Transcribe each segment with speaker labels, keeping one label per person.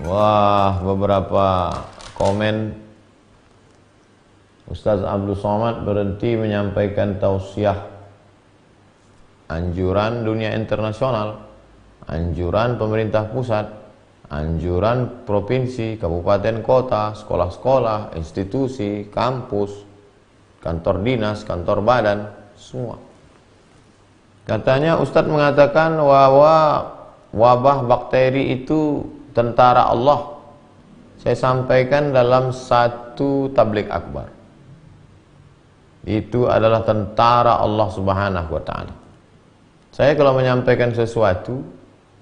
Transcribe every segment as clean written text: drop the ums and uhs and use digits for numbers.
Speaker 1: Wah, beberapa komen. Ustaz Abdul Somad berhenti menyampaikan tausiah, anjuran dunia internasional, anjuran pemerintah pusat, anjuran provinsi, kabupaten, kota, sekolah-sekolah, institusi, kampus, kantor dinas, kantor badan, semua. Katanya Ustadz mengatakan bahwa wabah bakteri itu tentara Allah. Saya sampaikan dalam satu tabligh akbar. Itu adalah tentara Allah Subhanahu wa ta'ala. Saya kalau menyampaikan sesuatu,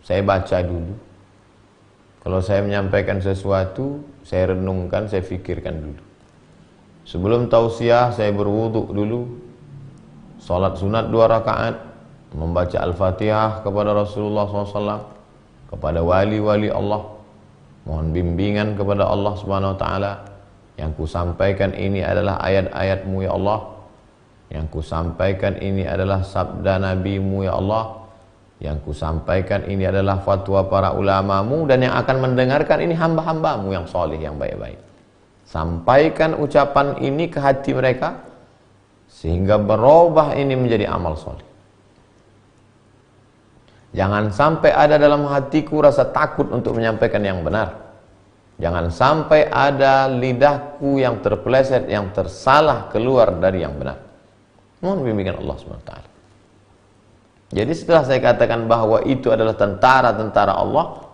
Speaker 1: saya baca dulu. Kalau saya menyampaikan sesuatu, saya renungkan, saya fikirkan dulu. Sebelum tausiah, saya berwudu dulu, salat sunat 2 rakaat, membaca Al-Fatihah kepada Rasulullah SAW, kepada wali-wali Allah, mohon bimbingan kepada Allah Subhanahu wa ta'ala. Yang ku sampaikan ini adalah ayat-ayat-Mu ya Allah. Yang ku sampaikan ini adalah sabda Nabi-Mu ya Allah. Yang ku sampaikan ini adalah fatwa para ulama-Mu, dan yang akan mendengarkan ini hamba-hamba-Mu yang soleh, yang baik-baik. Sampaikan ucapan ini ke hati mereka sehingga berubah ini menjadi amal soleh. Jangan sampai ada dalam hatiku rasa takut untuk menyampaikan yang benar. Jangan sampai ada lidahku yang terpeleset, yang tersalah keluar dari yang benar. Mohon bimbingan Allah SWT. Jadi setelah saya katakan bahwa itu adalah tentara-tentara Allah,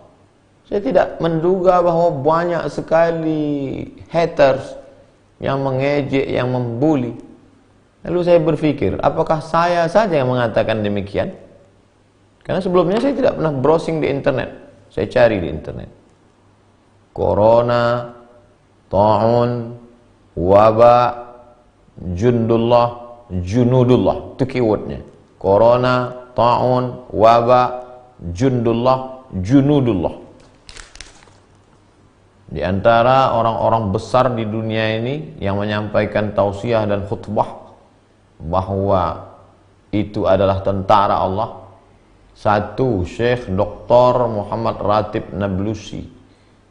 Speaker 1: saya tidak menduga bahwa banyak sekali haters yang mengejek, yang membuli. Lalu saya berpikir, apakah saya saja yang mengatakan demikian? Karena sebelumnya saya tidak pernah browsing di internet. Saya cari di internet. Corona, ta'un, wabak, junudullah, itu keywordnya. Corona, ta'un, wabak, junudullah. Di antara orang-orang besar di dunia ini yang menyampaikan tausiah dan khutbah bahwa itu adalah tentara Allah. 1. Syekh Dr. Muhammad Ratib Nablusi.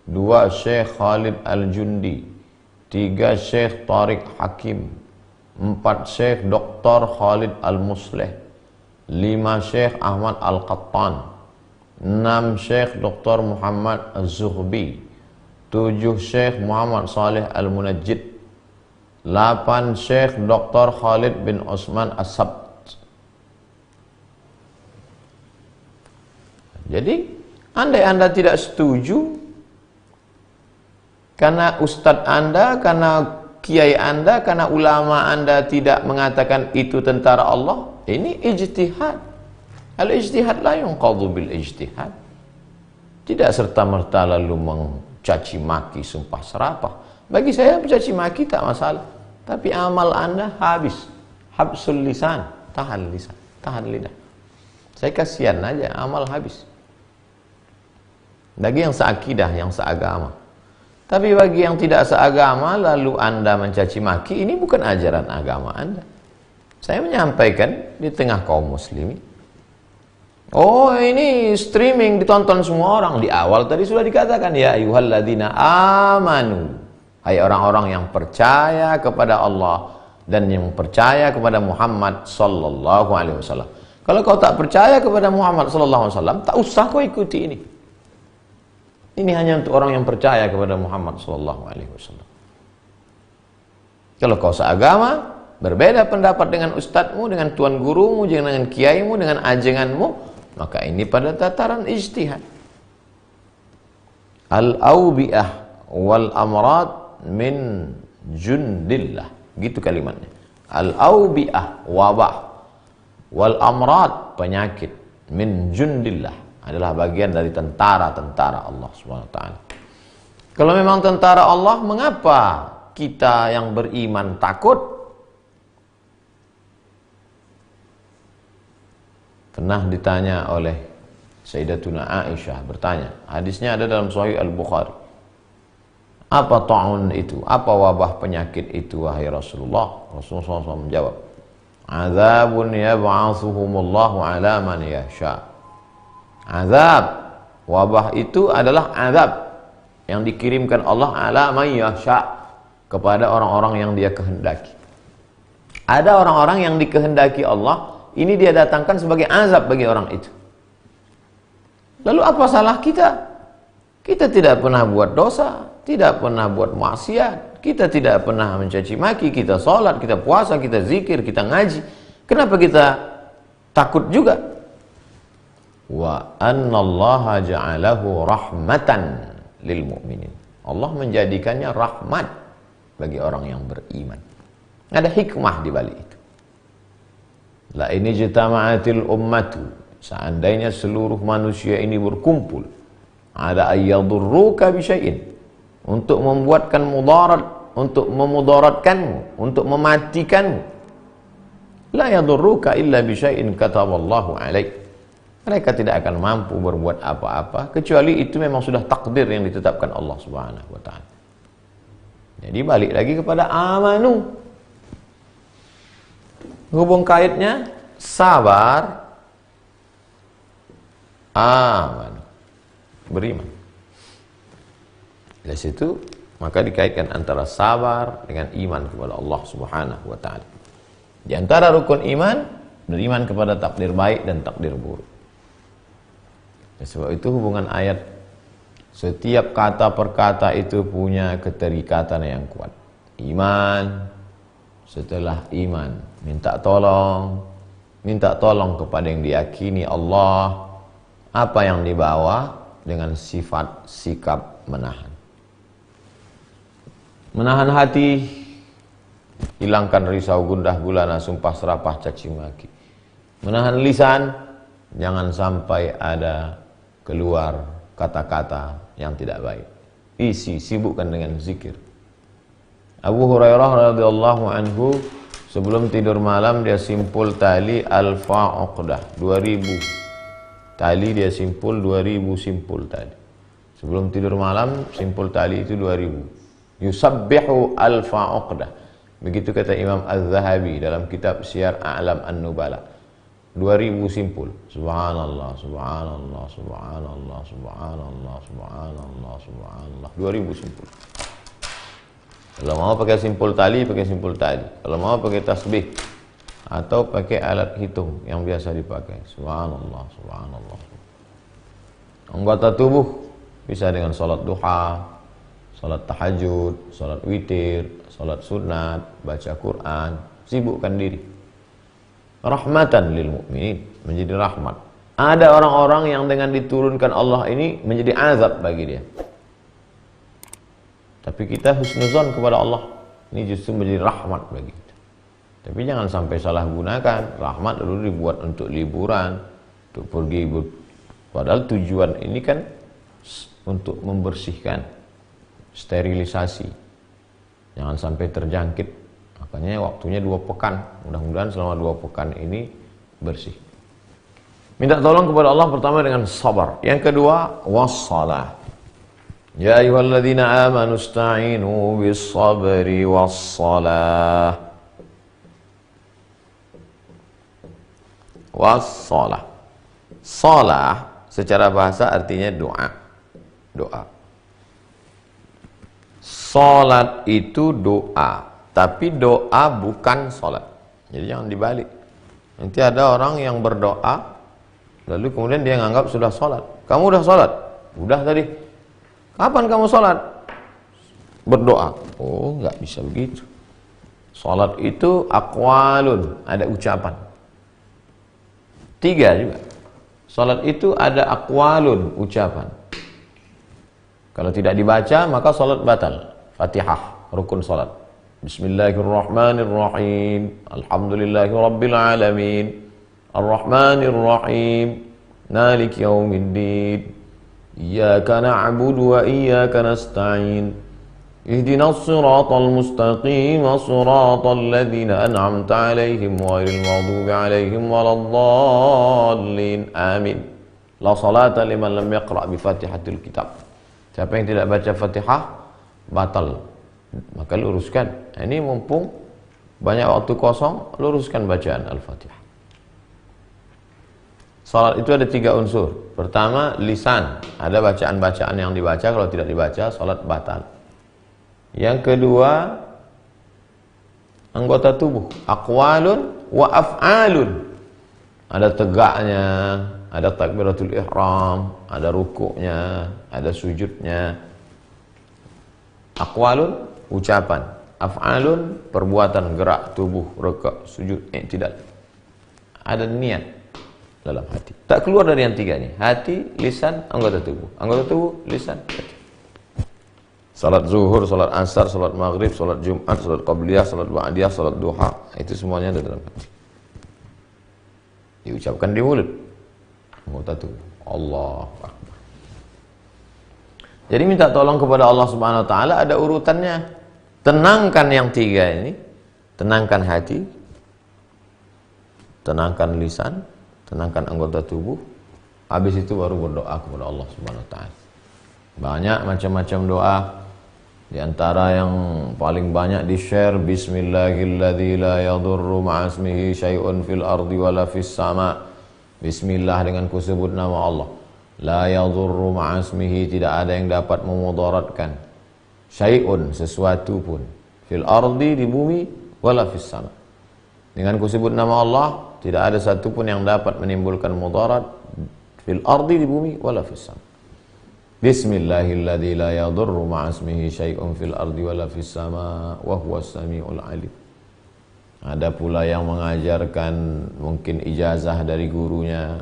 Speaker 1: 2. Syekh Khalid Al-Jundi. 3. Syekh Tariq Hakim. 4. Syekh Dr. Khalid Al-Musleh. 5. Syekh Ahmad Al-Qattan. 6. Syekh Dr. Muhammad Az-Zuhbi. 7. Syekh Muhammad Saleh Al-Munajjid. 8. Syekh Dr. Khalid bin Osman As-Sabt. Jadi, andai Anda tidak setuju karena ustadz Anda, karena kiai Anda, karena ulama Anda tidak mengatakan itu tentara Allah, ini ijtihad. Al-ijtihad la yunqadhu bil ijtihad. Tidak serta-merta lalu mencaci maki, sumpah serapah. Bagi saya mencaci maki tak masalah, tapi amal Anda habis. Habsul lisan, tahan lisan, tahan lidah. Saya kasihan aja, amal habis. Bagi yang seakidah, yang seagama. Tapi bagi yang tidak seagama lalu Anda mencaci maki, ini bukan ajaran agama Anda. Saya menyampaikan di tengah kaum muslimin. Oh, ini streaming ditonton semua orang. Di awal tadi sudah dikatakan, ya ayyuhalladzina amanu, hai orang-orang yang percaya kepada Allah dan yang percaya kepada Muhammad sallallahu alaihi wasallam. Kalau kau tak percaya kepada Muhammad sallallahu alaihi wasallam, tak usah kau ikuti ini. Ini hanya untuk orang yang percaya kepada Muhammad sallallahu alaihi wasallam. Kalau kau seagama, berbeda pendapat dengan ustadzmu, dengan tuan gurumu, dengan kiaimu, dengan ajenganmu, maka ini pada tataran ijtihad. Al-awbi'ah wal amrad min jundillah, gitu kalimatnya. Al-awbi'ah, wabah, wal amrad, penyakit, min jundillah, adalah bagian dari tentara-tentara Allah SWT. Kalau memang tentara Allah, mengapa kita yang beriman takut? Pernah ditanya oleh Sayyidatuna Aisyah, bertanya, hadisnya ada dalam Sahih Al-Bukhari. Apa ta'un itu? Apa wabah penyakit itu, wahai Rasulullah? Rasulullah SAW menjawab, azabun yab'athuhumullahu ala man yasha. Azab, wabah itu adalah azab yang dikirimkan Allah ala may yasha, kepada orang-orang yang dia kehendaki. Ada orang-orang yang dikehendaki Allah, ini dia datangkan sebagai azab bagi orang itu. Lalu apa salah kita? Kita tidak pernah buat dosa, tidak pernah buat maksiat, kita tidak pernah mencaci maki, kita sholat, kita puasa, kita zikir, kita ngaji. Kenapa kita takut juga? Wa annallaha ja'alahu rahmatan lil mu'minin. Allah menjadikannya rahmat bagi orang yang beriman. Ada hikmah di balik itu. La ini jitama'atil ummatu, seandainya seluruh manusia ini berkumpul, ada ayyadurruka bisyai'in, untuk membuatkan mudarat, untuk memudaratkanmu, untuk mematikanmu. La yadurruka illa bisyai'in kataballahu alaik. Mereka tidak akan mampu berbuat apa-apa kecuali itu memang sudah takdir yang ditetapkan Allah Subhanahu wa taala. Jadi balik lagi kepada amanu. Hubung kaitnya sabar, amanu, beriman. Dari situ maka dikaitkan antara sabar dengan iman kepada Allah Subhanahu wa taala. Di antara rukun iman, beriman kepada takdir baik dan takdir buruk. Sebab itu hubungan ayat, setiap kata per kata itu punya keterikatan yang kuat. Iman, setelah iman minta tolong kepada yang diyakini Allah, apa yang dibawa dengan sifat sikap menahan hati, hilangkan risau, gundah gulana, sumpah serapah, caci maki. Menahan lisan, jangan sampai ada keluar kata-kata yang tidak baik. Sibukkan dengan zikir. Abu Hurairah radhiyallahu anhu sebelum tidur malam dia simpul tali alfa uqdah, 2000 tali dia simpul, 2000 simpul tali. Sebelum tidur malam simpul tali itu 2000. Yusabbihu alfa uqdah. Begitu kata Imam Az-Zahabi dalam kitab Syiar A'lam An-Nubala. 2000 simpul. Subhanallah, subhanallah, subhanallah, subhanallah, subhanallah, subhanallah. 2000 simpul. Kalau mau pakai simpul tali, pakai simpul tali. Kalau mau pakai tasbih atau pakai alat hitung yang biasa dipakai. Subhanallah, subhanallah. Anggota tubuh bisa dengan salat duha, salat tahajud, salat witir, salat sunat, baca Quran, sibukkan diri. Rahmatan lil mu'minin, menjadi rahmat. Ada orang-orang yang dengan diturunkan Allah ini menjadi azab bagi dia. Tapi kita husnuzon kepada Allah, ini justru menjadi rahmat bagi kita. Tapi jangan sampai salah gunakan. Rahmat dulu dibuat untuk liburan, untuk pergi, padahal tujuan ini kan untuk membersihkan, sterilisasi. Jangan sampai terjangkit. Makanya waktunya 2 pekan. Mudah-mudahan selama 2 pekan ini bersih. Minta tolong kepada Allah pertama dengan sabar. Yang kedua, wassalah. Ya ayyuhalladzina amanu ista'inu bis-sabri was-salah. Was-salah. Salah secara bahasa artinya doa. Doa. Salat itu doa, tapi doa bukan salat. Jadi jangan dibalik. Nanti ada orang yang berdoa lalu kemudian dia menganggap sudah salat. Kamu udah salat? Udah tadi. Kapan kamu salat? Berdoa. Oh, nggak bisa begitu. Salat itu aqwalun, ada ucapan. 3 juga. Salat itu ada aqwalun, ucapan. Kalau tidak dibaca maka salat batal. Fatihah, rukun salat. Bismillahirrahmanirrahim. Alhamdulillahirabbil alamin. Arrahmanirrahim. Maliki yaumiddin. Iyyaka na'budu wa iyyaka nasta'in. Ihdinas siratal mustaqim, siratal ladzina an'amta 'alaihim ghairil maghdubi 'alaihim waladdallin. Amin. La salata liman lam yaqra' bi Fatihatil kitab. Siapa yang tidak baca Fatihah batal. Maka luruskan. Ini mumpung banyak waktu kosong, luruskan bacaan Al-Fatihah. Salat itu ada 3 unsur. Pertama, lisan. Ada bacaan-bacaan yang dibaca, kalau tidak dibaca, salat batal. Yang kedua, anggota tubuh. Aqwalun wa af'alun. Ada tegaknya, ada takbiratul ihram, ada rukuknya, ada sujudnya. Aqwalun, ucapan. Af'alun, perbuatan, gerak tubuh, rukuk, sujud, i'tidal. Ada niat dalam hati. Tak keluar dari yang 3 nih. Hati, lisan, anggota tubuh. Anggota tubuh, lisan, hati. Salat zuhur, salat asar, salat maghrib, salat jumat, salat qabliyah, salat ba'diyah, salat duha, itu semuanya ada dalam hati. Diucapkan di mulut. Anggota tubuh. Allah Akbar. Jadi minta tolong kepada Allah Subhanahu wa taala, ada urutannya. Tenangkan yang 3 ini. Tenangkan hati, tenangkan lisan, tenangkan anggota tubuh. Habis itu baru berdoa kepada Allah Subhanahu wa taala. Banyak macam-macam doa. Di antara yang paling banyak di-share, bismillahilladzi la yadurru ma'asmihi syai'un fil ardi wala fis sama'. Bismillah, dengan kusebut nama Allah. La yadurru ma'asmihi, tidak ada yang dapat memudaratkan. Syai'un, sesuatu pun. Fil ardi, di bumi, wala fis sama'. Dengan kusebut nama Allah, tidak ada satu pun yang dapat menimbulkan mudarat. Fil ardi, di bumi, wala fis sama'. Bismillahilladzi la yadurru ma'asmihi syai'un fil ardi wala fis sama' wa huwas samiul alim. Ada pula yang mengajarkan mungkin ijazah dari gurunya.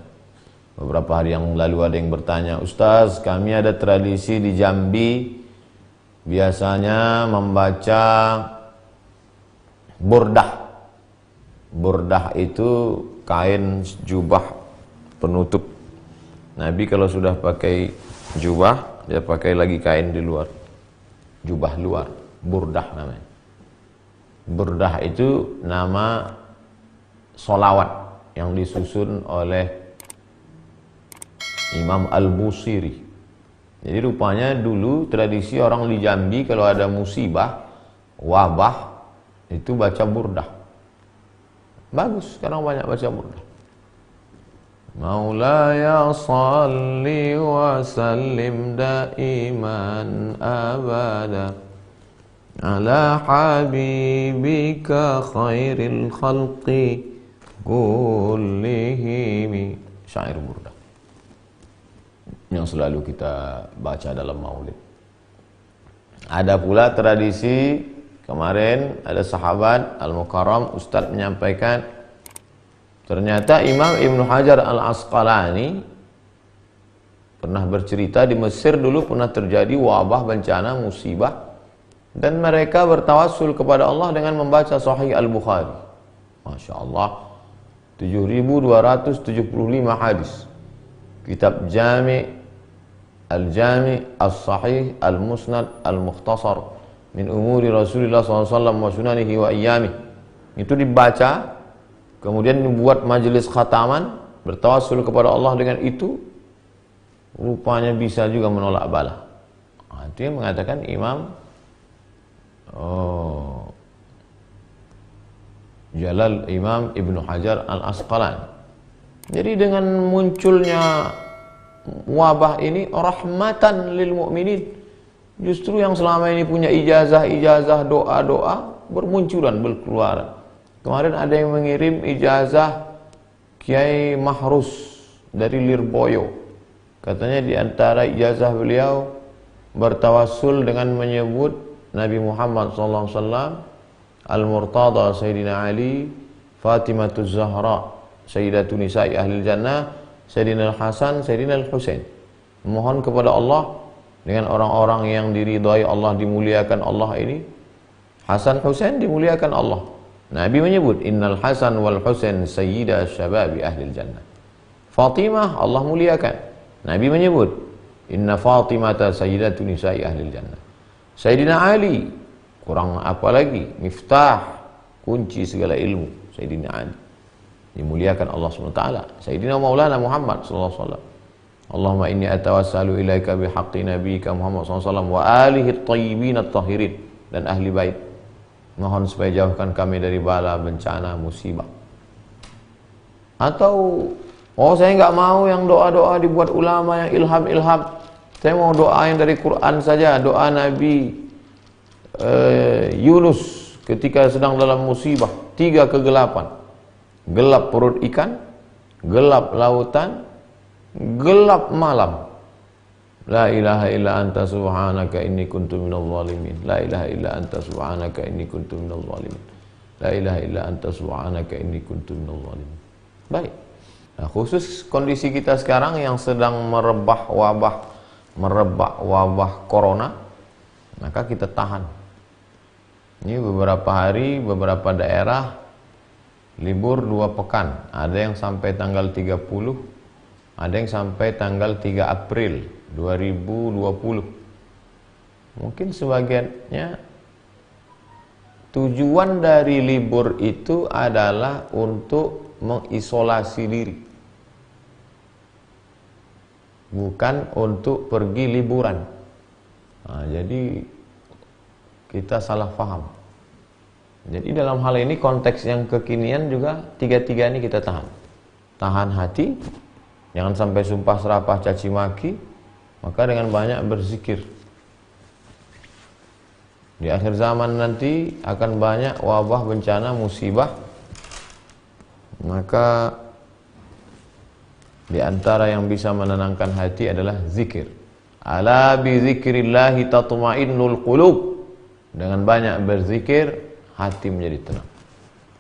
Speaker 1: Beberapa hari yang lalu ada yang bertanya, "Ustaz, kami ada tradisi di Jambi biasanya membaca burdah." Burdah itu kain jubah penutup. Nabi kalau sudah pakai jubah, dia pakai lagi kain di luar. Jubah luar, burdah namanya. Burdah itu nama solawat yang disusun oleh Imam Al-Busiri. Jadi rupanya dulu tradisi orang di Jambi kalau ada musibah, wabah, itu baca burdah. Bagus, sekarang banyak baca burdah. Maulaya salli wa sallim daiman abada ala habibika khairil khalqi kullihim. Syair burdah yang selalu kita baca dalam maulid. Ada pula tradisi, kemarin ada sahabat Al-Mukarram Ustaz menyampaikan, ternyata Imam Ibnu Hajar Al-Asqalani pernah bercerita di Mesir dulu pernah terjadi wabah, bencana, musibah, dan mereka bertawassul kepada Allah dengan membaca Sahih Al-Bukhari. Masya Allah, 7.275 hadis. Kitab Jami' Al-Jami' As-Sahih Al-Musnad Al-Mukhtasar min umuri Rasulullah SAW wa sunanihi wa iyamih. Itu dibaca, kemudian dibuat majelis khataman, bertawassul kepada Allah dengan itu, rupanya bisa juga menolak bala. Itu yang mengatakan Imam Jalal Imam Ibnu Hajar Al-Asqalani. Jadi dengan munculnya wabah ini rahmatan lil mu'minin, justru yang selama ini punya ijazah-ijazah, doa-doa bermunculan, berkeluaran. Kemarin ada yang mengirim ijazah Kiai Mahrus dari Lirboyo. Katanya di antara ijazah beliau bertawassul dengan menyebut Nabi Muhammad SAW, Al-Murtada Sayyidina Ali, Fatimatuz Zahra Sayyidatun Nisa'i Ahlil Jannah, Sayyidina Al-Hasan, Sayyidina Al-Husain. Mohon kepada Allah dengan orang-orang yang diridhai Allah, dimuliakan Allah ini. Hasan Husain dimuliakan Allah. Nabi menyebut Innal Hasan wal Husain sayyida syababi ahlil jannah. Fatimah Allah muliakan. Nabi menyebut Inna Fatimata sayyidatu nisa'i ahlil jannah. Sayyidina Ali, kurang apa lagi, miftah, kunci segala ilmu. Sayyidina Ali dimuliakan Allah SWT. Sayyidina Maulana Muhammad SAW. Allahumma inni atawassalu ilaika bihaqqi nabiyika Muhammad SAW wa alihi at-tayyibin at-tahirin, dan ahli bait. Mohon supaya jauhkan kami dari bala, bencana, musibah. Atau Oh, saya nggak mau yang doa-doa dibuat ulama, yang ilham-ilham. Saya mau doa yang dari Quran saja, doa Nabi Yunus ketika sedang dalam musibah, 3 kegelapan. Gelap perut ikan, gelap lautan, gelap malam. La ilaha illa anta subhanaka inni kuntu minadh dhalimin. La ilaha illa anta subhanaka inni kuntu minadh dhalimin. La ilaha illa anta subhanaka inni kuntu minadh dhalimin. Baik. Nah, khusus kondisi kita sekarang yang sedang merebak wabah corona, maka kita tahan. Ini beberapa hari, beberapa daerah libur 2 pekan. Ada yang sampai tanggal 30, ada yang sampai tanggal 3 April 2020. Mungkin sebagiannya tujuan dari libur itu adalah untuk mengisolasi diri, bukan untuk pergi liburan. Nah, jadi kita salah paham. Jadi dalam hal ini konteks yang kekinian juga tiga-tiga ini kita tahan. Tahan hati, jangan sampai sumpah serapah caci maki, maka dengan banyak berzikir. Di akhir zaman nanti akan banyak wabah, bencana, musibah. Maka di antara yang bisa menenangkan hati adalah zikir. Ala bi zikrillahi tatma'innul qulub. Dengan banyak berzikir, hati menjadi tenang.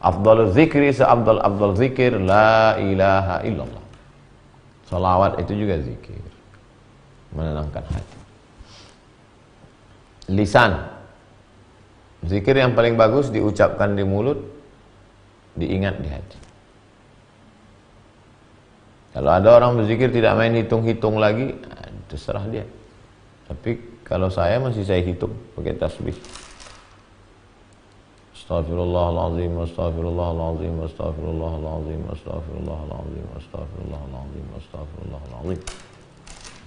Speaker 1: Afdalul zikri, seafdal zikir, la ilaha illallah. Salawat itu juga zikir, menenangkan hati. Lisan, zikir yang paling bagus diucapkan di mulut, diingat di hati. Kalau ada orang berzikir tidak main hitung-hitung lagi, terserah dia. Tapi kalau saya masih saya hitung pakai tasbih. Astaghfirullahaladzim, astaghfirullahaladzim, astaghfirullahaladzim, astaghfirullahaladzim, astaghfirullahaladzim, astaghfirullahaladzim.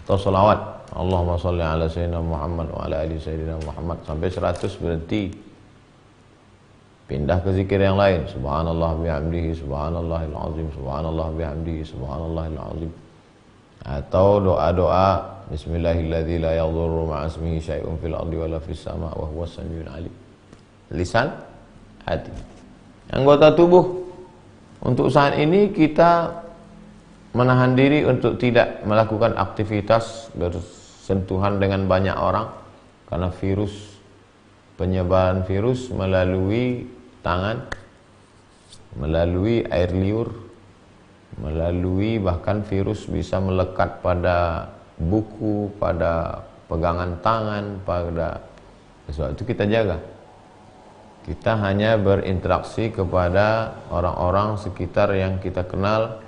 Speaker 1: Atau salawat, Allahumma salli ala sayyidina Muhammad wa ala ali sayyidina Muhammad, sampai 100 berhenti. Pindah ke zikir yang lain. Subhanallah bihamdihi, subhanallahil azim, subhanallah bihamdihi, subhanallahil azim. Atau doa-doa bismillahilladzi la yadhurru ma'asmihi syai'un fil ardi wala fis sama' wa huwas samiul alim. Lisan, hati. Anggota tubuh, untuk saat ini kita menahan diri untuk tidak melakukan aktivitas bersentuhan dengan banyak orang karena virus, penyebaran virus melalui tangan, melalui air liur, melalui bahkan virus bisa melekat pada buku, pada pegangan tangan, pada sesuatu. Itu kita jaga. Kita hanya berinteraksi kepada orang-orang sekitar yang kita kenal,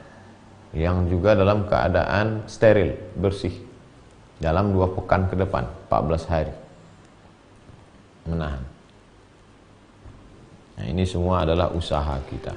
Speaker 1: yang juga dalam keadaan steril, bersih, dalam 2 pekan ke depan, 14 hari menahan. Nah, ini semua adalah usaha kita.